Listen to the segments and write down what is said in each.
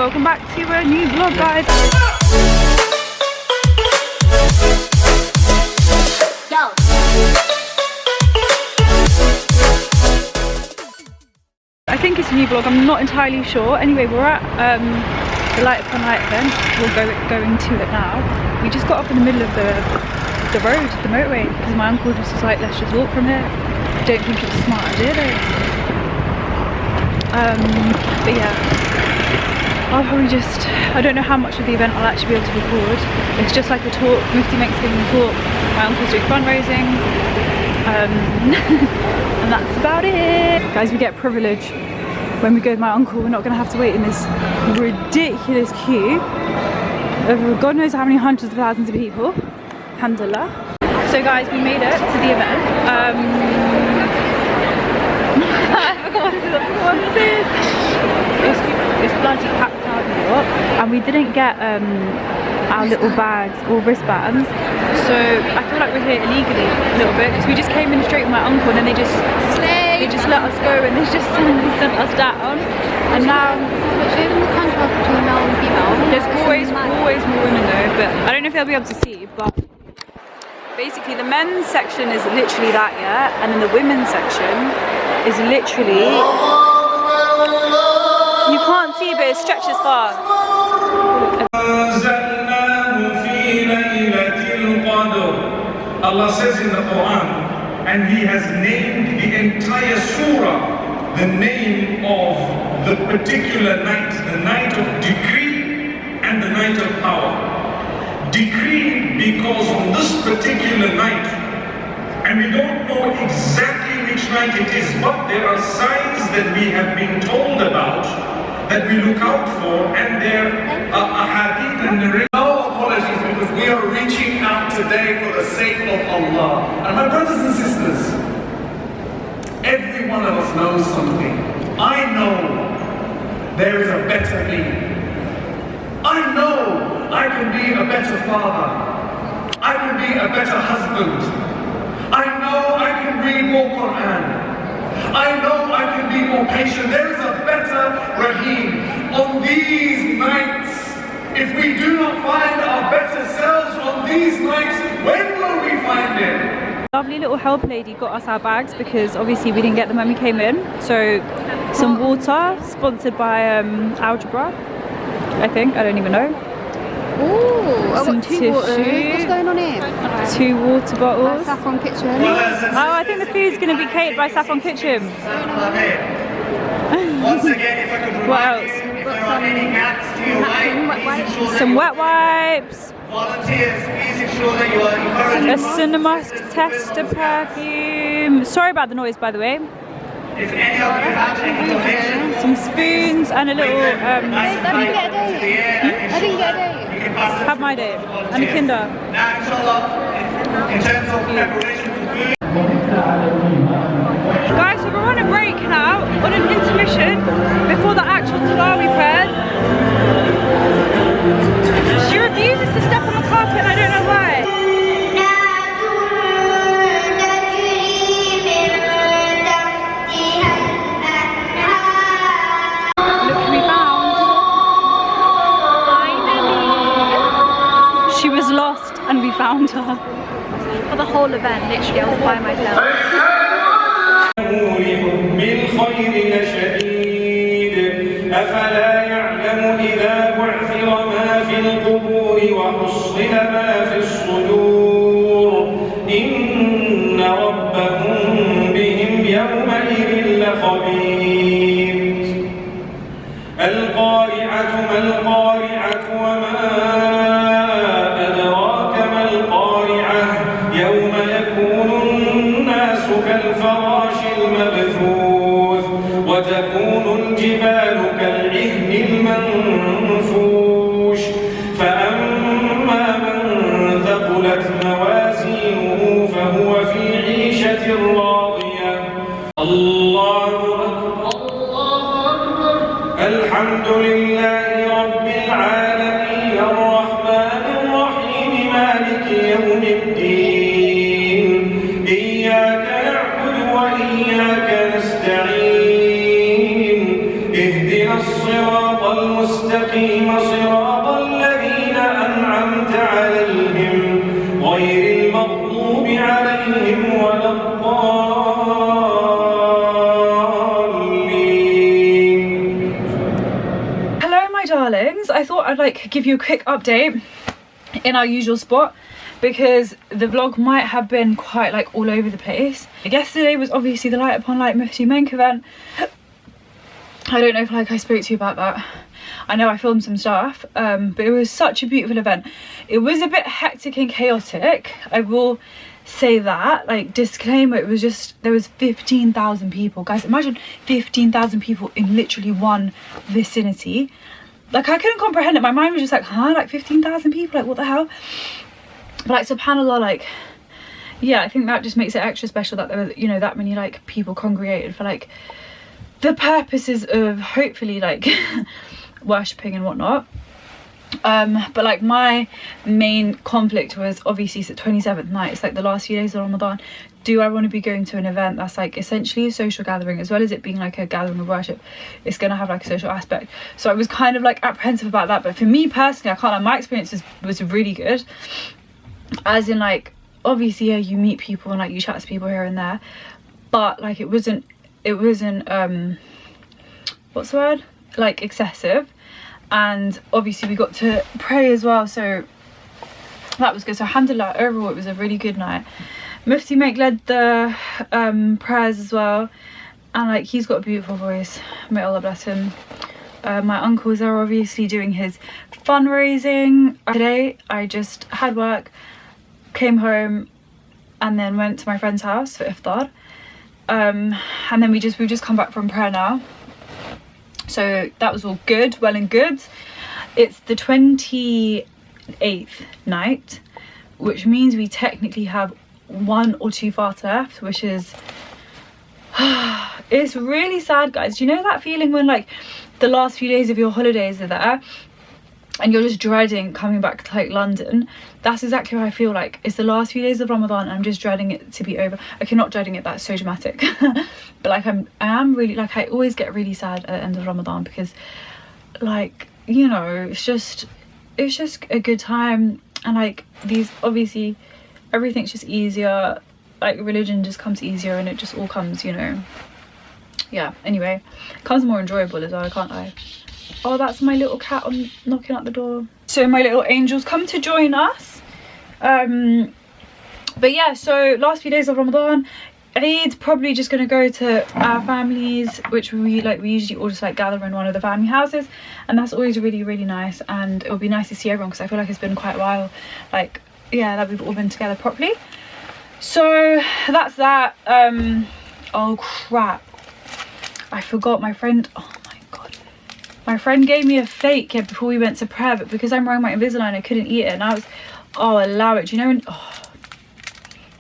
Welcome back to a new vlog, guys. I think it's a new vlog, I'm not entirely sure. Anyway, we're at the Light Upon Light event. We'll go into it now. We just got off in the middle of the road, the motorway, because my uncle just was like, let's just walk from here. I don't think it's a smart idea though. But yeah, I'll probably just, I don't know how much of the event I'll actually be able to record. It's just like a talk, Mufti makes a talk, my uncle's doing fundraising, and that's about it. Guys, we get privilege when we go with my uncle. We're not going to have to wait in this ridiculous queue of God knows how many hundreds of thousands of people. Alhamdulillah. So guys, we made it to the event. It's bloody packed out here, and we didn't get our little bags or wristbands, so I feel like we're here illegally a little bit, because we just came in straight with my uncle and then they just let us go and they just sent us down. And now there's always more women though, but I don't know if they'll be able to see. But basically the men's section is literally that, yeah, and then the women's section is literally, you can't see but it stretches far. Allah says in the Quran, and He has named the entire surah the name of the particular night, the night of decree and the night of power. Decree because on this particular night, and we don't know exactly which night it is, but there are signs that we have been told about that we look out for, and there are hadith and narration. No apologies, because we are reaching out today for the sake of Allah. And my brothers and sisters, every one of us knows something. I know there is a better me. I know I can be a better father. I can be a better husband. I know I can read more Quran. I know I can be more patient. There is a better Rahim. On these nights, if we do not find our better selves on these nights, when will we find it? Lovely little help lady got us our bags because obviously we didn't get them when we came in. So some water, sponsored by Algebra, I think, I don't even know. Ooh, I've some got two tissue. waters. What's going on here? 2 water bottles. Saffron Kitchen. Oh, I think the food's going to be catered by Saffron Kitchen. Once again, if I could What remind else? you, if there are any gaps to your life, please ensure that Some you wet wipes. volunteers, please ensure that you are encouraging. A Cinemusk tester perfume. Sorry about the noise, by the way. If any of you have any donations, Some spoons and a little. I didn't get a date. I didn't get a date. Have my day. And a Kinder. now, inshallah, in terms of preparation for food. Guys, so we're on a break now, on an intermission before the actual Tarawih prayers. She refuses to step on the carpet and I don't know why. Look who we found. Finally. She was lost and we found her. For the whole event, literally, I was by myself. بالخير لشديد أفلا يعلم إذا بعثر ما في القبور وحصل ما في الصدور إن ربهم بهم يومئذ لخبير القارعة ما القارعة وما أدراك ما القارعة يوم يكون الناس كالفراش المبثوث وتكون الجبال كالعهن المنفوش فأما من ثقلت موازينه فهو في عيشة راضية الله أكبر الحمد لله رب العالمين الرحمن الرحيم مالك يوم الدين إياك نعبد وإياك نستعين اهدنا الصراط المستقيم المستقيم صراط الذين أنعمت عليهم غير المغضوب عليهم ولا الضالين. Hello my darlings, I thought I'd like give you a quick update in our usual spot because the vlog might have been quite like all over the place. Yesterday was obviously the Light Upon Light Mufti Menk event. I don't know if like I spoke to you about that. I know I filmed some stuff, but it was such a beautiful event. It was a bit hectic and chaotic, I will say that. Like, disclaimer, it was just, there was 15,000 people. Guys, imagine 15,000 people in literally one vicinity. Like, I couldn't comprehend it. My mind was just like, huh, like 15,000 people, like what the hell? But like, subhanAllah, like, yeah, I think that just makes it extra special that there were, you know, that many like people congregated for like the purposes of hopefully like worshipping and whatnot. But like my main conflict was obviously it's the 27th night, it's like the last few days of Ramadan. Do I want to be going to an event that's like essentially a social gathering, as well as it being like a gathering of worship? It's gonna have like a social aspect, so I was kind of like apprehensive about that. But for me personally, I can't lie, my experience was really good, as in like obviously yeah, you meet people and like you chat to people here and there, but like it wasn't what's the word, like excessive. And obviously we got to pray as well, so that was good. So alhamdulillah, overall it was a really good night. Mufti Menk led the prayers as well, and like he's got a beautiful voice, may Allah bless him. My uncles are obviously doing his fundraising. Today I just had work, came home and then went to my friend's house for iftar, and then we've just come back from prayer now. So that was all good, well and good. It's the 28th night, which means we technically have 1 or 2 fasts left, which is it's really sad, guys. Do you know that feeling when like the last few days of your holidays are there and you're just dreading coming back to like London? That's exactly how I feel. Like it's the last few days of Ramadan and I'm just dreading it to be over. Okay, not dreading it, that's so dramatic. But like I am really, like I always get really sad at the end of Ramadan because like, you know, it's just a good time, and like these, obviously everything's just easier, like religion just comes easier and it just all comes, you know, yeah, anyway, it comes more enjoyable as well, I can't lie. Oh, that's my little cat on knocking at the door. So my little angels come to join us. But yeah, so last few days of Ramadan, Eid's probably just gonna go to our families, which we usually all just like gather in one of the family houses, and that's always really, really nice. And it'll be nice to see everyone because I feel like it's been quite a while, like, yeah, that we've all been together properly. So that's that. Oh crap, I forgot my friend, oh my god, my friend gave me a fake before we went to prayer, but because I'm wearing my Invisalign I couldn't eat it, and I was, oh allow it, do you know, oh,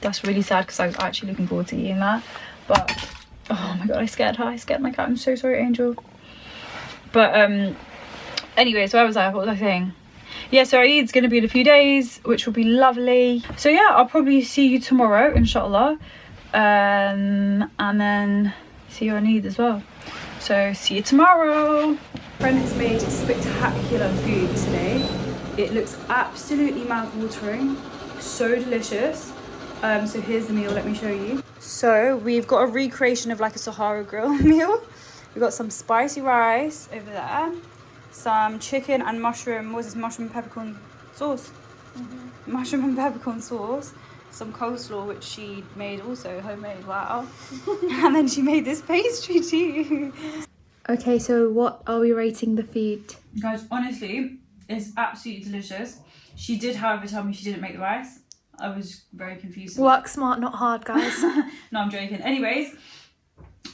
that's really sad because I was actually looking forward to eating that. But oh my god, I scared her, I scared my cat, I'm so sorry Angel. But anyway, so what was I saying? Yeah, so Eid's gonna be in a few days, which will be lovely. So yeah, I'll probably see you tomorrow inshallah, and then see you on Eid as well. So see you tomorrow. Friend has made spectacular food today. It looks absolutely mouth-watering, so delicious. So here's the meal, let me show you. So we've got a recreation of like a Sahara grill meal. We've got some spicy rice over there, some chicken and mushroom, what is this, mushroom and peppercorn sauce? Mushroom and peppercorn sauce, some coleslaw which she made also homemade, wow. And then she made this pastry too. Okay, so what are we rating the food? Guys, honestly, it's absolutely delicious. She did, however, tell me she didn't make the rice. I was very confused. Work smart, not hard, guys. No, I'm joking. Anyways,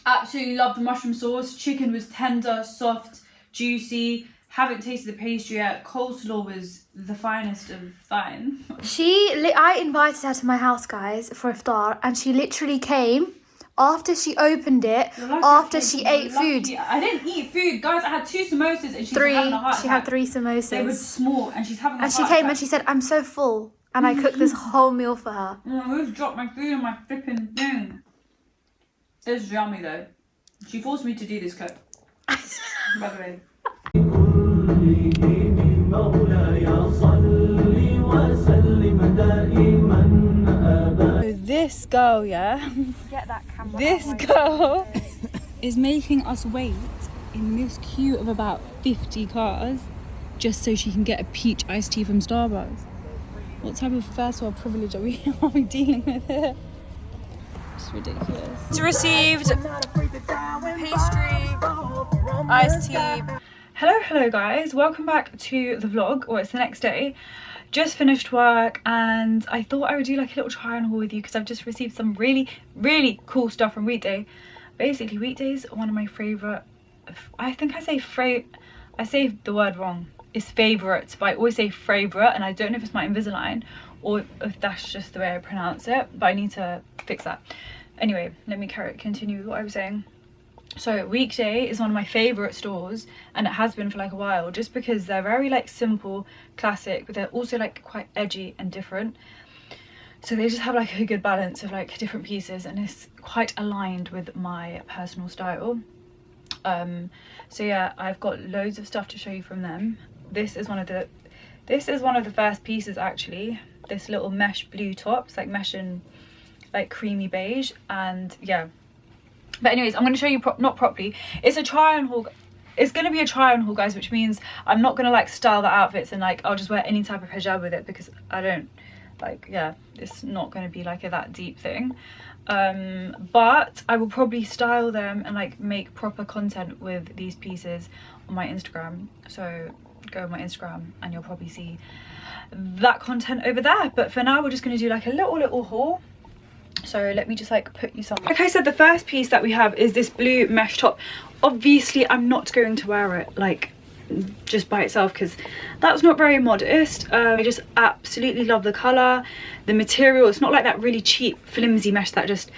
absolutely love the mushroom sauce. Chicken was tender, soft, juicy. Haven't tasted the pastry yet. Coleslaw was the finest of fine. I invited her to my house, guys, for iftar, and she literally came after she opened it, after she ate food. I didn't eat food, guys. I had 2 samosas and she was having a heart attack. She had 3 samosas. They were small and she's having a heart attack. And she came and she said, I'm so full. And I cooked this whole meal for her. I just dropped my food on my flipping thing. It's yummy though. She forced me to do this cook. By the way. So this girl, yeah, Get that camera. this girl is making us wait in this queue of about 50 cars just so she can get a peach iced tea from Starbucks. What type of first world privilege are we dealing with here? It's ridiculous. It's received pastry, iced tea. Hello guys, welcome back to the vlog. Well, it's the next day. Just finished work and I thought I would do like a little try on haul with you because I've just received some really cool stuff from Weekday. Basically, Weekdays are one of my favourite, I think I say the word wrong. It's favourites, but I always say favourite, and I don't know if it's my Invisalign or if that's just the way I pronounce it, but I need to fix that. Anyway, let me continue with what I was saying. So Weekday is one of my favourite stores, and it has been for like a while, just because they're very like simple, classic, but they're also like quite edgy and different. So they just have like a good balance of like different pieces, and it's quite aligned with my personal style. So yeah, I've got loads of stuff to show you from them. This is one of the first pieces actually. This little mesh blue top, it's like mesh and like creamy beige, and yeah. But anyways, I'm going to show you not properly. It's a try on haul. It's going to be a try on haul, guys, which means I'm not going to like style the outfits and like I'll just wear any type of hijab with it, because I don't like, yeah, it's not going to be like a that deep thing. But I will probably style them and like make proper content with these pieces on my Instagram. So go on my Instagram and you'll probably see that content over there. But for now, we're just going to do like a little haul. So let me just like put you somewhere. Like I said, the first piece that we have is this blue mesh top. Obviously I'm not going to wear it like just by itself because that's not very modest. I just absolutely love the color, the material. It's not like that really cheap flimsy mesh that just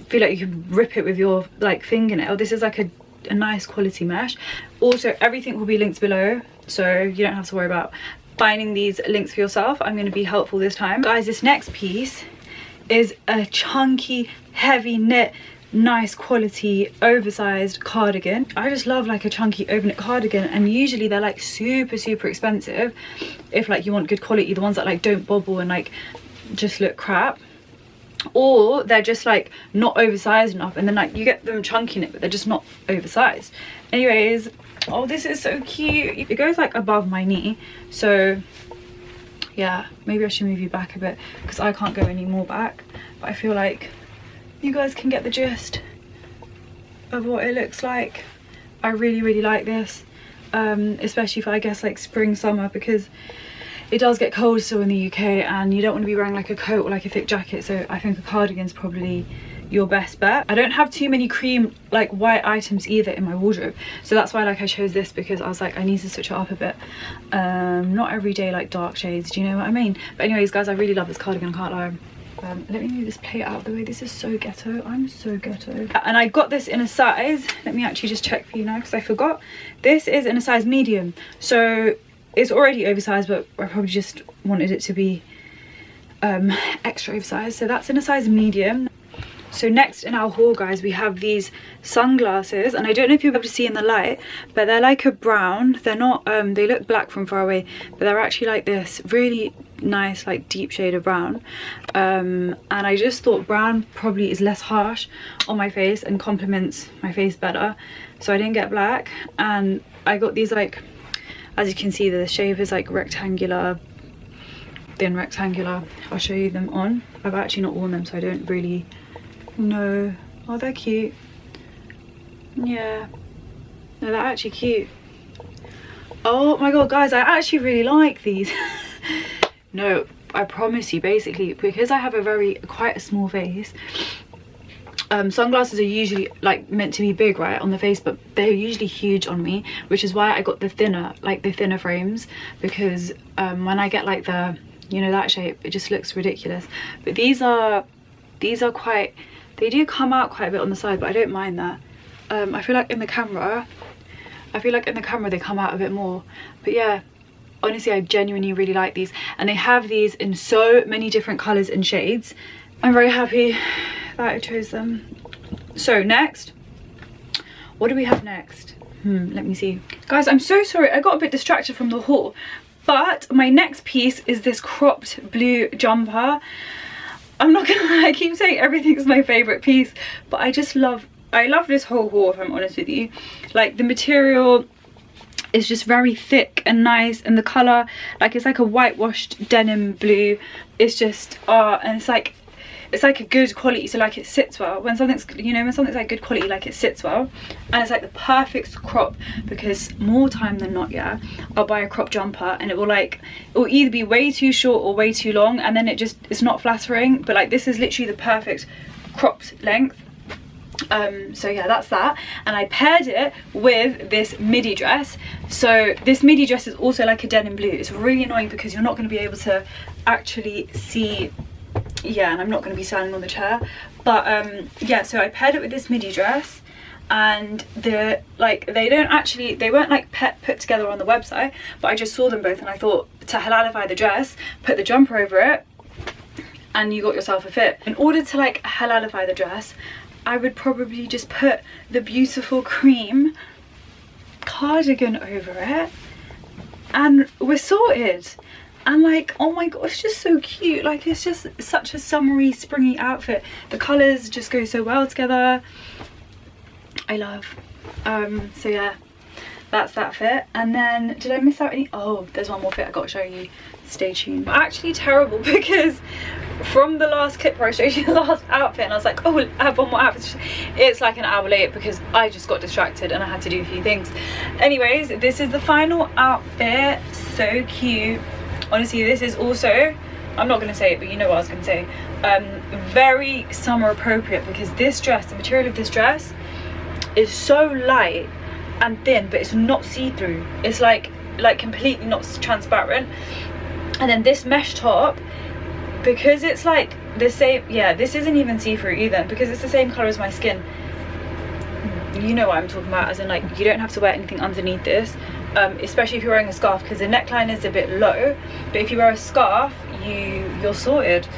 feel like you can rip it with your like fingernail. This is like a nice quality mesh. Also, everything will be linked below, so you don't have to worry about finding these links for yourself. I'm going to be helpful this time. Guys, this next piece is a chunky, heavy knit, nice quality, oversized cardigan. I just love like a chunky overknit cardigan, and usually they're like super expensive if like you want good quality, the ones that like don't bobble and like just look crap, or they're just like not oversized enough, and then like you get them chunky knit but they're just not oversized. Anyways, oh, this is so cute. It goes like above my knee, so yeah, maybe I should move you back a bit because I can't go any more back, but I feel like you guys can get the gist of what it looks like. I really like this, especially for I guess like spring, summer, because it does get cold still in the UK and you don't want to be wearing like a coat or like a thick jacket, so I think a cardigan's probably your best bet. I don't have too many cream like white items either in my wardrobe, so that's why like I chose this, because I was like I need to switch it up a bit. Not every day like dark shades, do you know what I mean? But anyways guys, I really love this cardigan, I can't lie. Let me move this plate out of the way. This is so ghetto. I'm so ghetto. And I got this in a size, let me actually just check for you now because I forgot. This is in a size medium, so it's already oversized, but I probably just wanted it to be extra oversized, so that's in a size medium. So next in our haul, guys, we have these sunglasses, and I don't know if you'll be able to see in the light, but they're like a brown. They're not they look black from far away, but they're actually like this really nice like deep shade of brown, and I just thought brown probably is less harsh on my face and complements my face better, so I didn't get black. And I got these, like, as you can see, the shape is like rectangular, thin rectangular. I'll show you them on. I've actually not worn them, so I don't really know. Oh, they're cute. Yeah, no, they're actually cute. Oh my god, guys, I actually really like these. No, I promise you, basically, because I have quite a small face, sunglasses are usually like meant to be big, right, on the face, but they're usually huge on me, which is why I got the thinner frames, because when I get like the, you know, that shape, it just looks ridiculous. But these are quite, they do come out quite a bit on the side, but I don't mind that. I feel like in the camera they come out a bit more, but yeah, honestly, I genuinely really like these, and they have these in so many different colors and shades. I'm very happy that I chose them. So next, what do we have next? Let me see. Guys, I'm so sorry. I got a bit distracted from the haul. But my next piece is this cropped blue jumper. I'm not gonna lie, I keep saying everything's my favorite piece, but I love this whole haul, if I'm honest with you. Like, the material is just very thick and nice, and the color, like, it's like a whitewashed denim blue. It's just and it's like a good quality, so like it sits well when something's, you know, when something's like good quality, like it sits well. And it's like the perfect crop, because more time than not, yeah, I'll buy a crop jumper and it will either be way too short or way too long, and then it's not flattering. But like, this is literally the perfect cropped length. So yeah, that's that. And I paired it with this midi dress. So this midi dress is also like a denim blue. It's really annoying because you're not going to be able to actually see, yeah, and I'm not going to be standing on the chair, but yeah, so I paired it with this midi dress. And they weren't like put together on the website, but I just saw them both and I thought, to halalify the dress, put the jumper over it and you got yourself a fit. In order to like halalify the dress, I would probably just put the beautiful cream cardigan over it and we're sorted. And like, oh my god, it's just so cute. Like, it's just such a summery, springy outfit. The colours just go so well together. I love. So yeah, that's that fit. And then, did I miss out any? Oh, there's one more fit I got to show you. Stay tuned. I'm actually terrible because from the last clip where I showed you the last outfit and I was like, oh, I have one more outfit, it's like an hour late because I just got distracted and I had to do a few things. Anyways, this is the final outfit. So cute. Honestly, this is also, I'm not going to say it, but you know what I was going to say, very summer appropriate, because this dress, the material of this dress is so light and thin, but it's not see-through. It's like completely not transparent. And then this mesh top, because it's like the same, yeah, this isn't even see-through either, because it's the same color as my skin. You know what I'm talking about, as in like, you don't have to wear anything underneath this, especially if you're wearing a scarf, because the neckline is a bit low, but if you wear a scarf, you're sorted.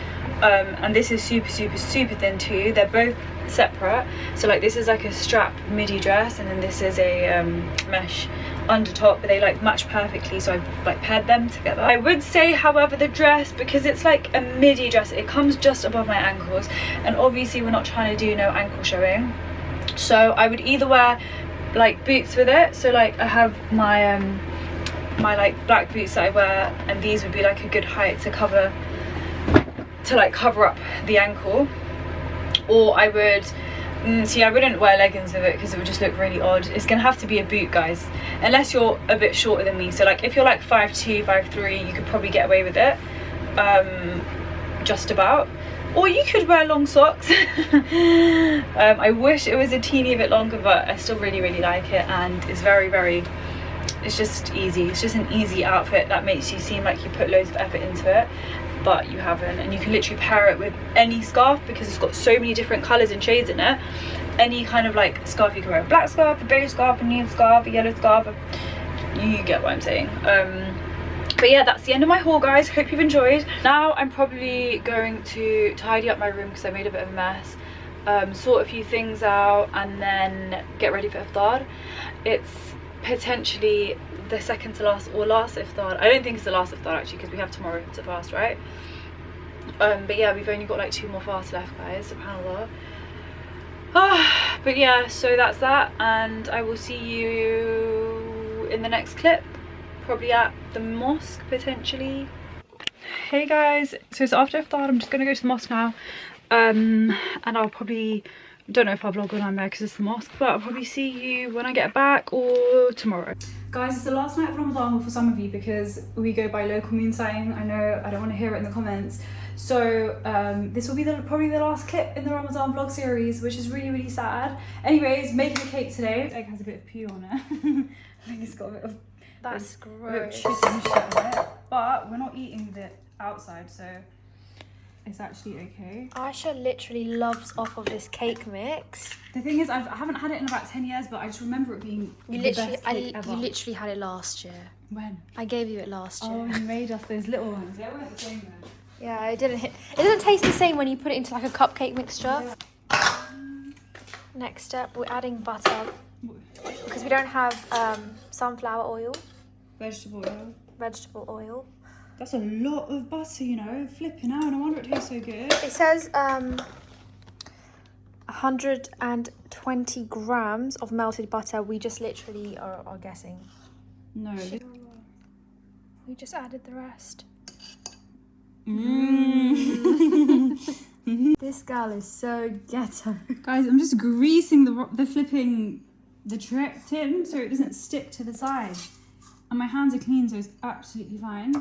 And this is super thin too. They're both separate, so like, this is like a strap midi dress, and then this is a mesh under top, but they like match perfectly, so I like paired them together. I would say, however, the dress, because it's like a midi dress, it comes just above my ankles, and obviously we're not trying to do no ankle showing, so I would either wear like boots with it. So like, I have my my like black boots that I wear, and these would be like a good height to cover up the ankle. Or I would I wouldn't wear leggings with it because it would just look really odd. It's gonna have to be a boot, guys, unless you're a bit shorter than me. So like, if you're like 5'2", 5'3", you could probably get away with it, just about. Or you could wear long socks. I wish it was a teeny bit longer, but I still really like it, and it's very, it's just easy. It's just an easy outfit that makes you seem like you put loads of effort into it, but you haven't. And you can literally pair it with any scarf, because it's got so many different colors and shades in it. Any kind of like scarf, you can wear a black scarf, a beige scarf, a nude scarf, a yellow scarf, you get what I'm saying. But yeah, that's the end of my haul, guys. Hope you've enjoyed. Now I'm probably going to tidy up my room because I made a bit of a mess, sort a few things out, and then get ready for iftar. It's potentially the second to last or last iftar. I don't think it's the last iftar actually, because we have tomorrow to fast, right? But yeah, we've only got like 2 more fasts left, guys, subhanallah. But yeah, so that's that, and I will see you in the next clip, probably at the mosque potentially. Hey guys, so it's after iftar. I'm just gonna go to the mosque now, and I'll probably, don't know if I'll vlog when I'm there because it's the mosque, but I'll probably see you when I get back or tomorrow. Guys, it's the last night of Ramadan for some of you, because we go by local moon sighting. I know, I don't want to hear it in the comments. So this will be probably the last clip in the Ramadan vlog series, which is really sad. Anyways, making a cake today. The egg has a bit of poo on it. I think it's got a bit of, That's gross. shit on it. But we're not eating it outside, so it's actually okay. Aisha literally loves off of this cake mix. The thing is, I haven't had it in about 10 years, but I just remember it being the best cake ever. You literally had it last year. When? I gave you it last year. Oh, you made us those little ones. They weren't the same though. Yeah, it doesn't taste the same when you put it into like a cupcake mixture. Yeah. Next step, we're adding butter. because we don't have sunflower oil, Vegetable oil. vegetable oil. That's a lot of butter, you know. Flipping out. No wonder it tastes so good. It says 120 grams of melted butter. We just literally are guessing. No. We just added the rest. This girl is so ghetto. Guys, I'm just greasing the tin so it doesn't stick to the side. And my hands are clean, so it's absolutely fine.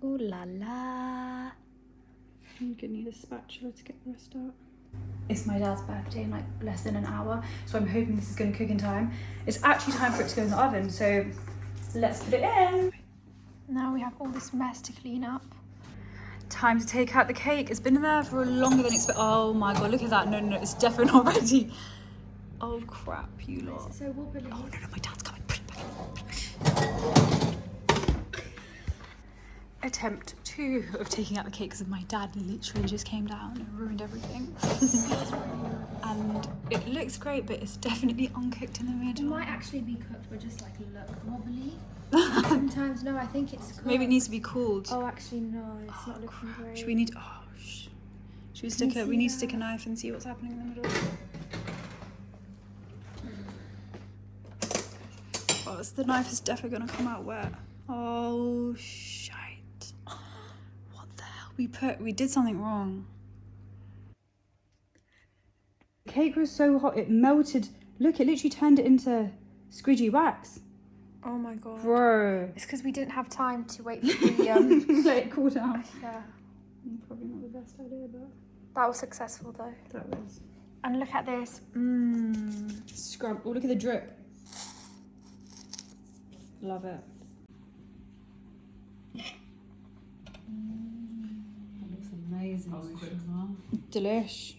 Ooh la la. I'm gonna need a spatula to get the rest out. It's my dad's birthday in like less than an hour, so I'm hoping this is gonna cook in time. It's actually time for it to go in the oven, so let's put it in. Now we have all this mess to clean up. Time to take out the cake. It's been in there for longer than expected. Oh my god, look at that. No, it's definitely not ready. Oh crap, you lot. So wobbly. Oh no, my dad's coming. Put it back in. Attempt 2 of taking out the cake because my dad literally just came down and ruined everything. And it looks great, but it's definitely uncooked in the It middle. might actually be cooked, but just like look wobbly. Sometimes no, I think it's cooked. Maybe it needs to be cooled. Oh, actually no, it's not looking great. Should we need? Oh, should we stick it? We need to stick a knife and see what's happening in the middle. Oh, the knife is definitely gonna come out wet. Oh shite! What the hell? We did something wrong. The cake was so hot it melted. Look, it literally turned it into squidgy wax. Oh my god. Bro. It's because we didn't have time to wait for the Let it cool down. yeah. Probably not the best idea, but That was successful though. that was. And look at this. Scrub. Oh, look at the drip. Love it. That looks amazing. That was quick. Delish.